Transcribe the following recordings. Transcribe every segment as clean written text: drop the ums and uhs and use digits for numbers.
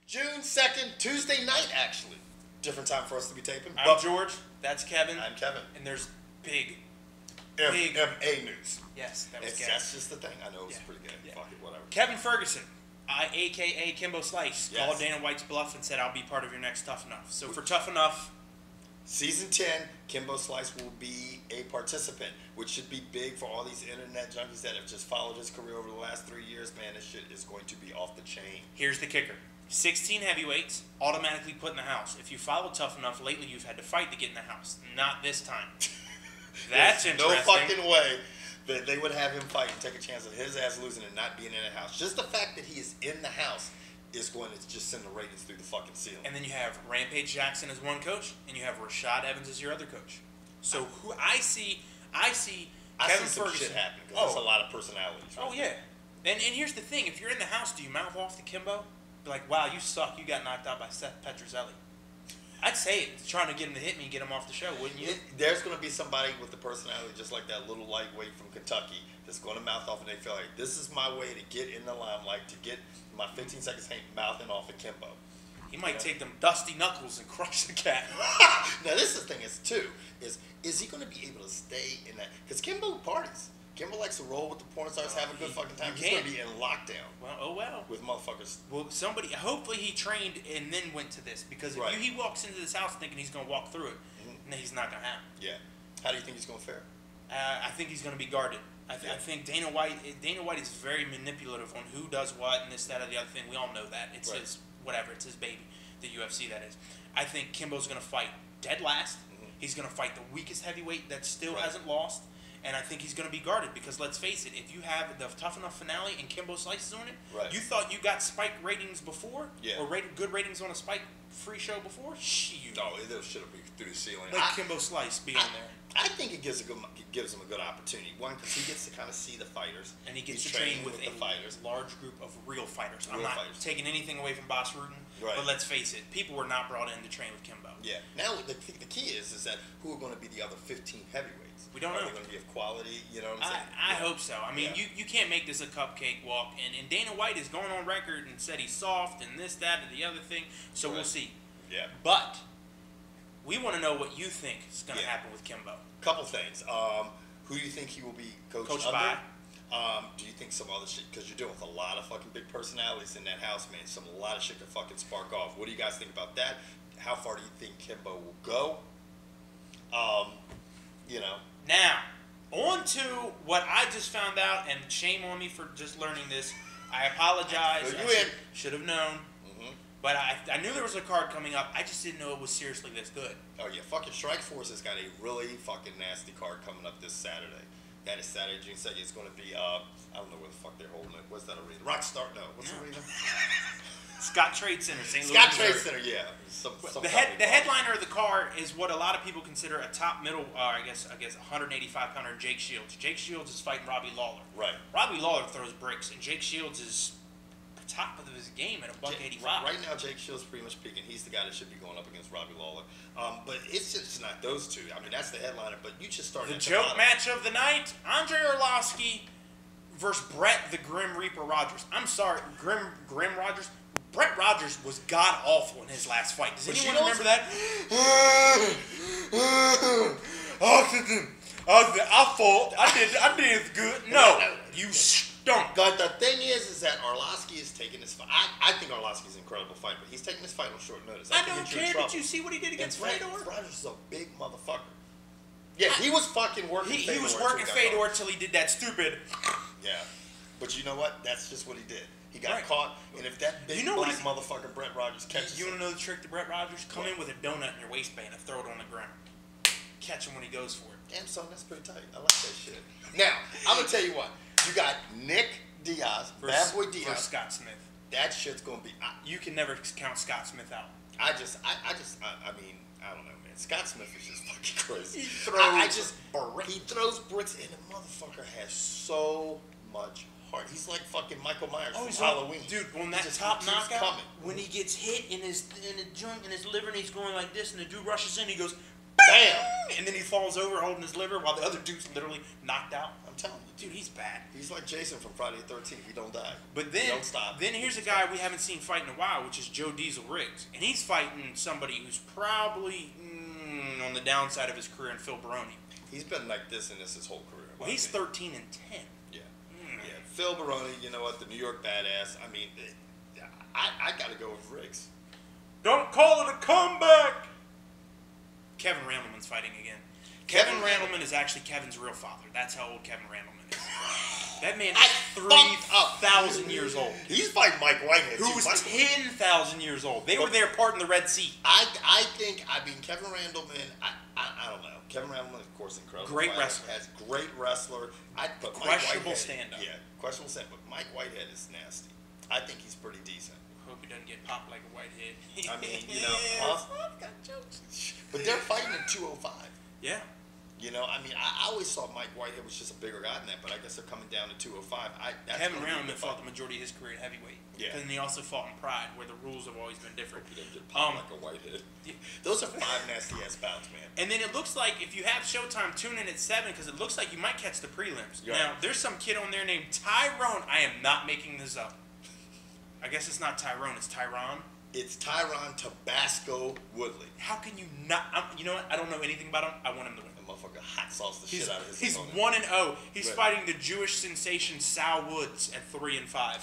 June 2nd, Tuesday night, actually. Different time for us to be taping. I'm George. That's Kevin. I'm Kevin. And there's big MMA news. Yes, that was Kevin. That's just the thing. I know it was pretty good. Yeah. Fuck it, whatever. Kevin Ferguson, a.k.a. Kimbo Slice, yes. called Dana White's bluff and said, I'll be part of your next Tough Enough. So for Tough Enough, Season 10, Kimbo Slice will be a participant, which should be big for all these internet junkies that have just followed his career over the last 3 years. Man, this shit is going to be off the chain. Here's the kicker. 16 heavyweights automatically put in the house. If you followed Tough Enough lately, you've had to fight to get in the house. Not this time. That's interesting. No fucking way that they would have him fight and take a chance of his ass losing and not being in the house. Just the fact that he is in the house is going to just send the ratings through the fucking ceiling. And then you have Rampage Jackson as one coach, and you have Rashad Evans as your other coach. So who I see Kevin some Ferguson. Shit happening because there's a lot of personalities. Right? Oh yeah, and here's the thing: if you're in the house, do you mouth off to Kimbo? Be like, wow, you suck. You got knocked out by Seth Petrozelli. I'd say it. Trying to get him to hit me and get him off the show, wouldn't you? There's going to be somebody with the personality just like that little lightweight from Kentucky that's going to mouth off and they feel like, this is my way to get in the limelight, to get my 15 seconds mouthing off of Kimbo. He might take them dusty knuckles and crush the cat. Now, this is the thing is he going to be able to stay in that? Because Kimbo parties. Kimbo likes to roll with the porn stars, have a good fucking time. He's going to be in lockdown. Well. With motherfuckers. Well, hopefully he trained and then went to this. Because if he walks into this house thinking he's going to walk through it, then he's not going to happen. Yeah. How do you think he's going to fare? I think he's going to be guarded. I think Dana White is very manipulative on who does what and this, that, or the other thing. We all know that. It's his, whatever, it's his baby. The UFC, that is. I think Kimbo's going to fight dead last. He's going to fight the weakest heavyweight that still hasn't lost. And I think he's going to be guarded because, let's face it, if you have the Tough Enough finale and Kimbo Slice is on it, you thought you got Spike ratings before? Yeah. Or good ratings on a Spike free show before? Shoot. Oh, those should have been through the ceiling. Let Kimbo Slice be on there. I think it gives him a good opportunity. One, because he gets to kind of see the fighters. And he gets to train with a large group of real fighters. I'm not taking anything away from Boss Rudin, but let's face it, people were not brought in to train with Kimbo. Yeah. Now, the key is that who are going to be the other 15 heavyweights? We don't know. Are they going to be of quality? You know what I'm saying? I hope so. I mean, you can't make this a cupcake walk. And Dana White is going on record and said he's soft and this, that, and the other thing. So we'll see. Yeah. But we want to know what you think is going to happen with Kimbo. Couple things. Who do you think he will be coached by? Do you think some other shit? Because you're dealing with a lot of fucking big personalities in that house, man. A lot of shit can fucking spark off. What do you guys think about that? How far do you think Kimbo will go? Now, on to what I just found out, and shame on me for just learning this. I apologize. I should have known. But I knew there was a card coming up. I just didn't know it was seriously this good. Oh, yeah. Fucking Strikeforce has got a really fucking nasty card coming up this Saturday. That is Saturday, June 2nd. It's going to be, I don't know where the fuck they're holding it. What's that arena? Rockstar? No. What's the arena? Scott Trade Center, St. Louis. Scott Trade Center, yeah. The headliner of the card is what a lot of people consider a top middle, I guess 185-pounder Jake Shields. Jake Shields is fighting Robbie Lawler. Right. Robbie Lawler throws bricks, and Jake Shields is top of his game at $185. Right now, Jake Shields pretty much peaking. He's the guy that should be going up against Robbie Lawler. But it's just not those two. I mean, that's the headliner. But you just started. The joke match of the night: Andre Arlovski versus Brett the Grim Reaper Rogers. I'm sorry, Grim Rogers. Brett Rogers was god awful in his last fight. Does anyone remember that? Oxygen. I did good. No, you stunk. But the thing is that Arlovski is taking this fight. I think Arlovski is an incredible fighter, but he's taking this fight on short notice. I don't care. Did you see what he did against Fedor? Rogers is a big motherfucker. Yeah, he was fucking working. He was working Fedor until he did that stupid. Yeah, but you know what? That's just what he did. He got caught, and if that big black motherfucker Brett Rogers catches you want to know the trick to Brett Rogers? Come in with a donut in your waistband and throw it on the ground. Catch him when he goes for it. Damn, son, that's pretty tight. I like that shit. Now, I'm going to tell you what. You got Nick Diaz, Bad Boy Diaz. Versus Scott Smith. That shit's going to be... you can never count Scott Smith out. I mean, I don't know, man. Scott Smith is just fucking crazy. He throws bricks, and the motherfucker has so much heart. He's like fucking Michael Myers from Halloween. Dude, on that top knockout, when he gets hit in his joint, in his liver, and he's going like this, and the dude rushes in, he goes, boom! Bam! And then he falls over holding his liver while the other dude's literally knocked out. I'm telling you. Dude, he's bad. He's like Jason from Friday the 13th. He don't die. But then, he don't stop. Then here's a guy we haven't seen fight in a while, which is Joe Diesel Riggs. And he's fighting somebody who's probably on the downside of his career in Phil Baroni. He's been like this in his whole career. Well, he's 13-10. Yeah. Yeah. Phil Baroni, you know what? The New York Badass. I mean, I got to go with Riggs. Don't call it a comeback! Kevin Randleman's fighting again. Kevin Randleman is actually Kevin's real father. That's how old Kevin Randleman is. That man is 3,000 years old. He's fighting Mike Whitehead, who was 10,000 years old. They were there parting the Red Sea. I mean, Kevin Randleman, I don't know. Kevin Randleman, of course, incredible. Great wrestler. Great wrestler. But questionable stand-up. Yeah, questionable stand-up. But Mike Whitehead is nasty. I think he's pretty decent. Hope he doesn't get popped like a Whitehead. I mean, you know, I've got jokes. But they're fighting at 205. Yeah. You know, I mean, I always thought Mike Whitehead was just a bigger guy than that, but I guess they're coming down to 205. Kevin Randleman fought the majority of his career at heavyweight. Yeah. And he also fought in Pride, where the rules have always been different. Hope he doesn't get popped like a Whitehead. Those are 5 nasty-ass bouts, man. And then it looks like if you have Showtime, tune in at 7, because it looks like you might catch the prelims. Yeah. Now, there's some kid on there named Tyrone. I am not making this up. I guess it's not Tyrone, it's Tyron. It's Tyron Tabasco Woodley. How can you not? You know what? I don't know anything about him. I want him to win. That motherfucker hot sauce the shit out of his He's opponent. 1-0. He's fighting the Jewish sensation Sal Woods at 3-5. I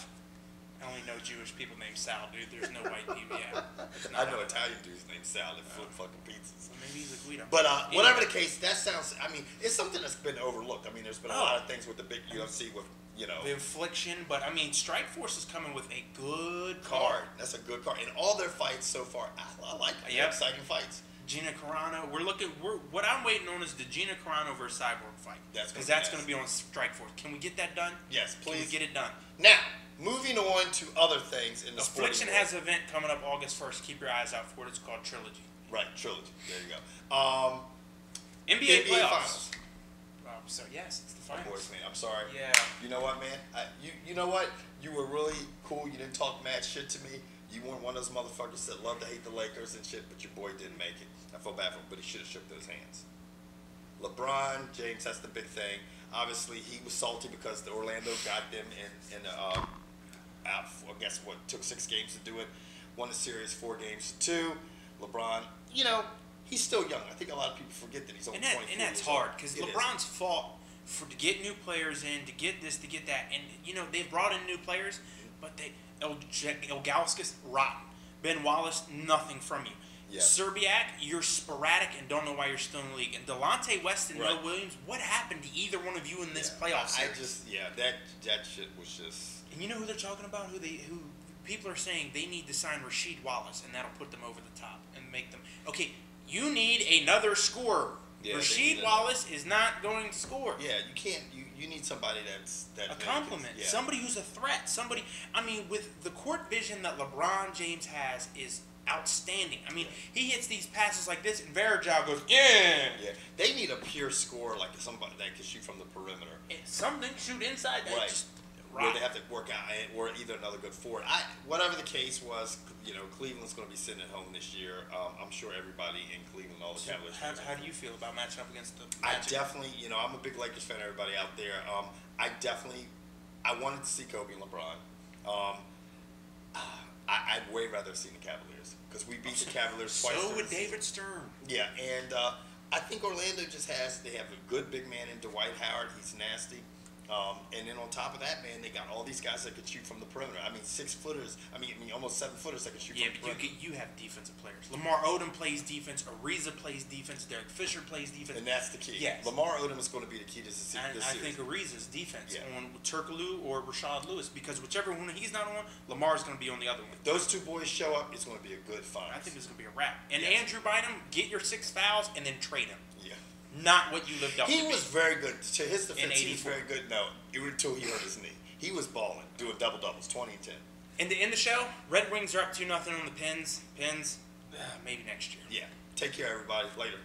only know Jewish people named Sal, dude. There's no white people. Yeah. I know Italian dudes named Sal that flip fucking pizzas. So maybe he's a Guido. But whatever the case, that sounds. I mean, it's something that's been overlooked. I mean, there's been a lot of things with the big UFC with. You know, the affliction, but I mean, Strikeforce is coming with a good card. That's a good card, and all their fights so far, I like them. They're exciting fights. Gina Carano, what I'm waiting on is the Gina Carano versus Cyborg fight. Because that's going to be on Strikeforce. Can we get that done? Yes, please. Can we get it done? Now, moving on to other things in the Affliction has an event coming up August 1st. Keep your eyes out for it. It's called Trilogy. Right, Trilogy. There you go. NBA playoffs. So yes, it's the finals. Boys, man, I'm sorry. Yeah. You know what, man? You know what? You were really cool. You didn't talk mad shit to me. You weren't one of those motherfuckers that love to hate the Lakers and shit, but your boy didn't make it. I feel bad for him, but he should have shook those hands. LeBron James, that's the big thing. Obviously, he was salty because the Orlando got them out. I guess what took 6 games to do it. Won the series 4-2. LeBron, you know. He's still young. I think a lot of people forget that he's only 24 and that's hard because LeBron's fought to get new players in, to get this, to get that, and you know they've brought in new players, but Ilgauskas rotten. Ben Wallace, nothing from you. Yeah. Serbiak, you're sporadic and don't know why you're still in the league. And Delonte West and Mo Williams, what happened to either one of you in this playoff series? That shit was just. And you know who they're talking about? Who people are saying they need to sign Rasheed Wallace, and that'll put them over the top and make them okay. You need another scorer. Yeah, Rasheed Wallace is not going to score. Yeah, you can't. You need somebody that's a compliment. Yeah. Somebody who's a threat. Somebody. I mean, with the court vision that LeBron James has is outstanding. I mean, he hits these passes like this, and Varejao goes, yeah. Yeah. They need a pure scorer like somebody that can shoot from the perimeter. Something shoot inside. That just where they have to work out, or either another good forward. Whatever the case was, you know, Cleveland's going to be sitting at home this year. I'm sure everybody in Cleveland, all the Cavaliers. How do you feel about matching up against the I Magic? definitely, you know, I'm a big Lakers fan. Everybody out there, I wanted to see Kobe and LeBron. I'd way rather have seen the Cavaliers because we beat the Cavaliers twice. So would David Stern. Yeah, and I think Orlando they have a good big man in Dwight Howard. He's nasty. And then on top of that, man, they got all these guys that could shoot from the perimeter. I mean, 6-footers. I mean, almost 7-footers that can shoot from the perimeter. Yeah, but you have defensive players. Lamar Odom plays defense. Ariza plays defense. Derek Fisher plays defense. And that's the key. Yes. Lamar Odom is going to be the key to this series. I think Ariza's defense on Turkoglu or Rashad Lewis, because whichever one he's not on, Lamar's going to be on the other one. If those 2 boys show up, it's going to be a good fight. I think it's going to be a wrap. And Andrew Bynum, get your 6 fouls and then trade him. Yeah. Not what you lived up to. He was very good. To his defense, he was very good. No, until he hurt his knee. He was balling, doing double-doubles, 20 and 10. And to end the show, Red Wings are up 2-0 on the Pens. Maybe next year. Yeah. Take care, everybody. Later.